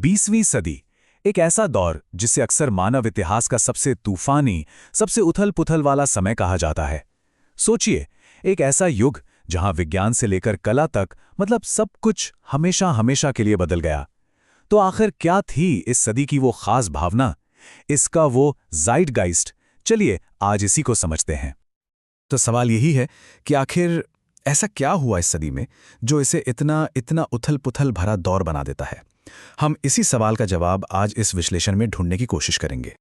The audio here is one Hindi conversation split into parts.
20वीं सदी एक ऐसा दौर जिसे अक्सर मानव इतिहास का सबसे तूफानी, सबसे उथल-पुथल वाला समय कहा जाता है। सोचिए, एक ऐसा युग जहां विज्ञान से लेकर कला तक मतलब सब कुछ हमेशा हमेशा के लिए बदल गया। तो आखिर क्या थी इस सदी की वो खास भावना, इसका वो ज़ाइटगाइस्ट? चलिए आज इसी को समझते हैं। तो सवाल यही है कि आखिर ऐसा क्या हुआ इस सदी में जो इसे इतना इतना उथल-पुथल भरा दौर बना देता है। हम इसी सवाल का जवाब आज इस विश्लेषण में ढूंढने की कोशिश करेंगे।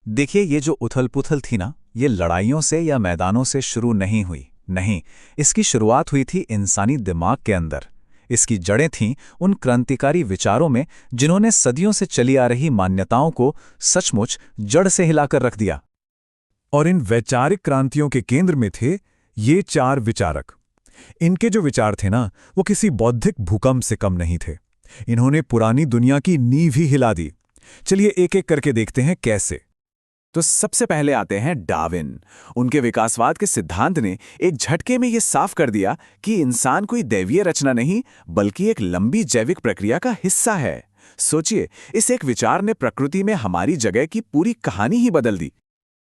देखिए, ये जो उथल-पुथल थी ना, ये लड़ाइयों से या मैदानों से शुरू नहीं हुई। नहीं, इसकी शुरुआत हुई थी इंसानी दिमाग के अंदर। इसकी जड़ें थीं उन क्रांतिकारी विचारों में जिन्होंने सदियों से चली आ रही मान्यताओं को सचमुच जड़ से हिलाकर रख दिया। और इन वैचारिक क्रांतियों के केंद्र में थे ये 4 विचारक। इनके जो विचार थे ना, वो किसी बौद्धिक भूकंप से कम नहीं थे। इन्होंने पुरानी दुनिया की नींव ही हिला दी। चलिए एक एक करके देखते हैं कैसे। तो सबसे पहले आते हैं डार्विन। उनके विकासवाद के सिद्धांत ने एक झटके में यह साफ कर दिया कि इंसान कोई दैवीय रचना नहीं बल्कि एक लंबी जैविक प्रक्रिया का हिस्सा है। सोचिए, इस एक विचार ने प्रकृति में हमारी जगह की पूरी कहानी ही बदल दी।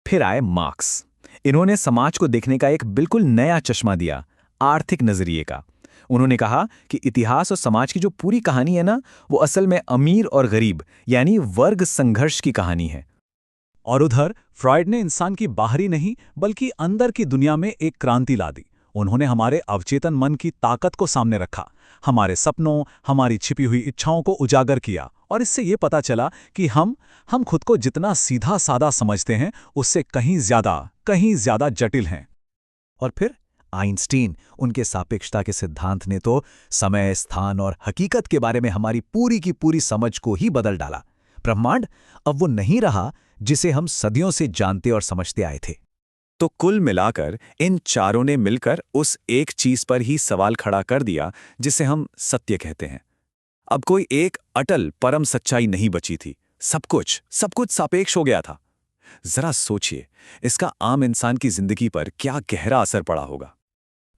फिर आए मार्क्स। इन्होंने समाज को देखने का एक बिल्कुल नया चश्मा दिया, आर्थिक नजरिए का। उन्होंने कहा कि इतिहास और समाज की जो पूरी कहानी है ना, वो असल में अमीर और गरीब यानी वर्ग संघर्ष की कहानी है। और उधर फ्रॉइड ने इंसान की बाहरी नहीं बल्कि अंदर की दुनिया में एक क्रांति ला दी। उन्होंने हमारे अवचेतन मन की ताकत को सामने रखा, हमारे सपनों, हमारी छिपी हुई इच्छाओं को उजागर किया, और इससे ये पता चला कि हम खुद को जितना सीधा सादा समझते हैं उससे कहीं ज्यादा जटिल हैं। और फिर आइंस्टीन, उनके सापेक्षता के सिद्धांत ने तो समय, स्थान और हकीकत के बारे में हमारी पूरी की पूरी समझ को ही बदल डाला। ब्रह्मांड अब वो नहीं रहा जिसे हम सदियों से जानते और समझते आए थे। तो कुल मिलाकर इन चारों ने मिलकर उस एक चीज पर ही सवाल खड़ा कर दिया जिसे हम सत्य कहते हैं। अब कोई एक अटल परम सच्चाई नहीं बची थी। सब कुछ सापेक्ष हो गया था। जरा सोचिए, इसका आम इंसान की जिंदगी पर क्या गहरा असर पड़ा होगा।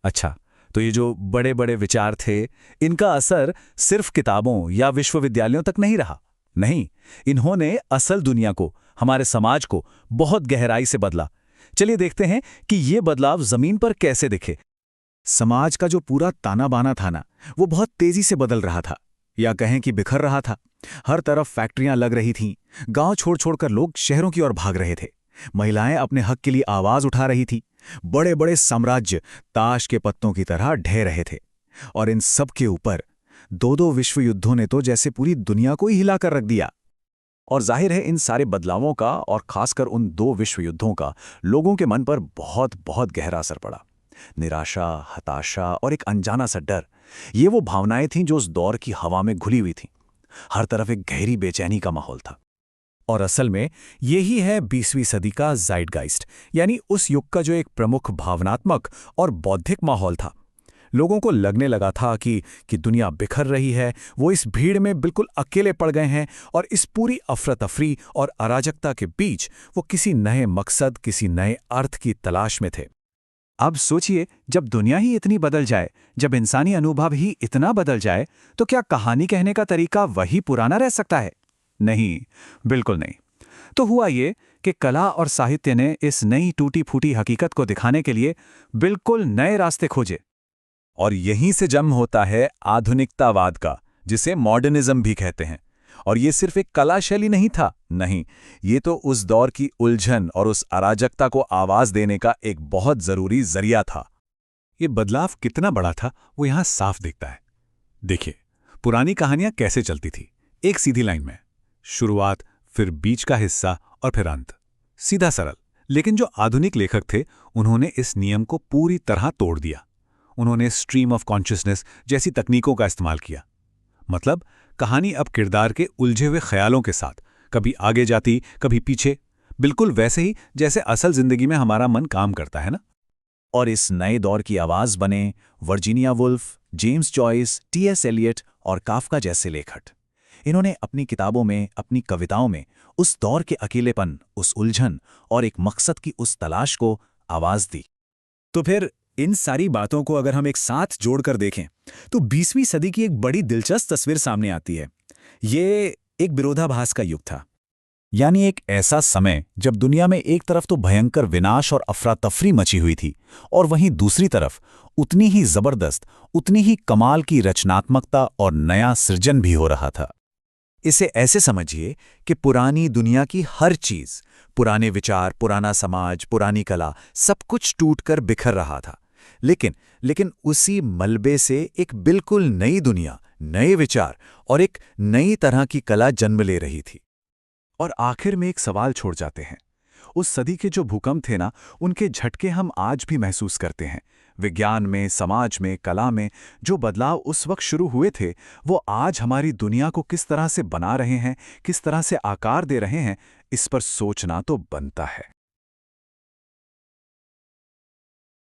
अच्छा, तो ये जो बड़े बड़े विचार थे, इनका असर सिर्फ किताबों या विश्वविद्यालयों तक नहीं रहा। नहीं, इन्होंने असल दुनिया को, हमारे समाज को बहुत गहराई से बदला। चलिए देखते हैं कि ये बदलाव जमीन पर कैसे दिखे। समाज का जो पूरा ताना बाना था ना, वो बहुत तेजी से बदल रहा था, या कहें कि बिखर रहा था। हर तरफ फैक्ट्रियां लग रही थीं, गांव छोड़ छोड़कर लोग शहरों की ओर भाग रहे थे। महिलाएं अपने हक के लिए आवाज उठा रही थी। बड़े बड़े साम्राज्य ताश के पत्तों की तरह ढह रहे थे। और इन सब के ऊपर 2 विश्व युद्धों ने तो जैसे पूरी दुनिया को ही हिलाकर रख दिया। और जाहिर है इन सारे बदलावों का और खासकर उन 2 विश्व युद्धों का लोगों के मन पर बहुत बहुत गहरा असर पड़ा। निराशा, हताशा और एक अनजाना सा डर, ये वो भावनाएं थीं जो उस दौर की हवा में घुली हुई थीं। हर तरफ एक गहरी बेचैनी का माहौल था। और असल में यही है 20वीं सदी का ज़ाइटगाइस्ट, यानी उस युग का जो एक प्रमुख भावनात्मक और बौद्धिक माहौल था। लोगों को लगने लगा था कि दुनिया बिखर रही है, वो इस भीड़ में बिल्कुल अकेले पड़ गए हैं, और इस पूरी अफरा-तफरी और अराजकता के बीच वो किसी नए मकसद, किसी नए अर्थ की तलाश में थे। अब सोचिए, जब दुनिया ही इतनी बदल जाए, जब इंसानी अनुभव ही इतना बदल जाए, तो क्या कहानी कहने का तरीका वही पुराना रह सकता है? नहीं, बिल्कुल नहीं। तो हुआ ये कि कला और साहित्य ने इस नई टूटी-फूटी हकीकत को दिखाने के लिए बिल्कुल नए रास्ते खोजे। और यहीं से जन्म होता है आधुनिकतावाद का, जिसे मॉडर्निज्म भी कहते हैं। और ये सिर्फ एक कला शैली नहीं था, नहीं, ये तो उस दौर की उलझन और उस अराजकता को आवाज देने का एक बहुत जरूरी जरिया था। ये बदलाव कितना बड़ा था वो यहां साफ दिखता है। देखिए, पुरानी कहानियां कैसे चलती थी, एक सीधी लाइन में, शुरुआत, फिर बीच का हिस्सा और फिर अंत, सीधा सरल। लेकिन जो आधुनिक लेखक थे, उन्होंने इस नियम को पूरी तरह तोड़ दिया। उन्होंने स्ट्रीम ऑफ कॉन्शियसनेस जैसी तकनीकों का इस्तेमाल किया। मतलब कहानी अब किरदार के उलझे हुए ख्यालों के साथ कभी आगे जाती, कभी पीछे, बिल्कुल वैसे ही जैसे असल जिंदगी में हमारा मन काम करता है ना। और इस नए दौर की आवाज बने Virginia Woolf, James Joyce, T S. Eliot और काफ्का जैसे लेखक। इन्होंने अपनी किताबों में, अपनी कविताओं में उस दौर के अकेलेपन, उस उलझन और एक मकसद की उस तलाश को आवाज दी। तो फिर इन सारी बातों को अगर हम एक साथ जोड़कर देखें तो 20वीं सदी की एक बड़ी दिलचस्प तस्वीर सामने आती है। ये एक विरोधाभास का युग था, यानी एक ऐसा समय जब दुनिया में एक तरफ तो भयंकर विनाश और अफरा तफरी मची हुई थी और वहीं दूसरी तरफ उतनी ही जबरदस्त, उतनी ही कमाल की रचनात्मकता और नया सृजन भी हो रहा था। इसे ऐसे समझिए कि पुरानी दुनिया की हर चीज, पुराने विचार, पुराना समाज, पुरानी कला, सब कुछ टूटकर बिखर रहा था। लेकिन उसी मलबे से एक बिल्कुल नई दुनिया, नए विचार और एक नई तरह की कला जन्म ले रही थी। और आखिर में एक सवाल छोड़ जाते हैं। उस सदी के जो भूकंप थे ना, उनके झटके हम आज भी महसूस करते हैं। विज्ञान में, समाज में, कला में जो बदलाव उस वक्त शुरू हुए थे, वो आज हमारी दुनिया को किस तरह से बना रहे हैं, किस तरह से आकार दे रहे हैं, इस पर सोचना तो बनता है।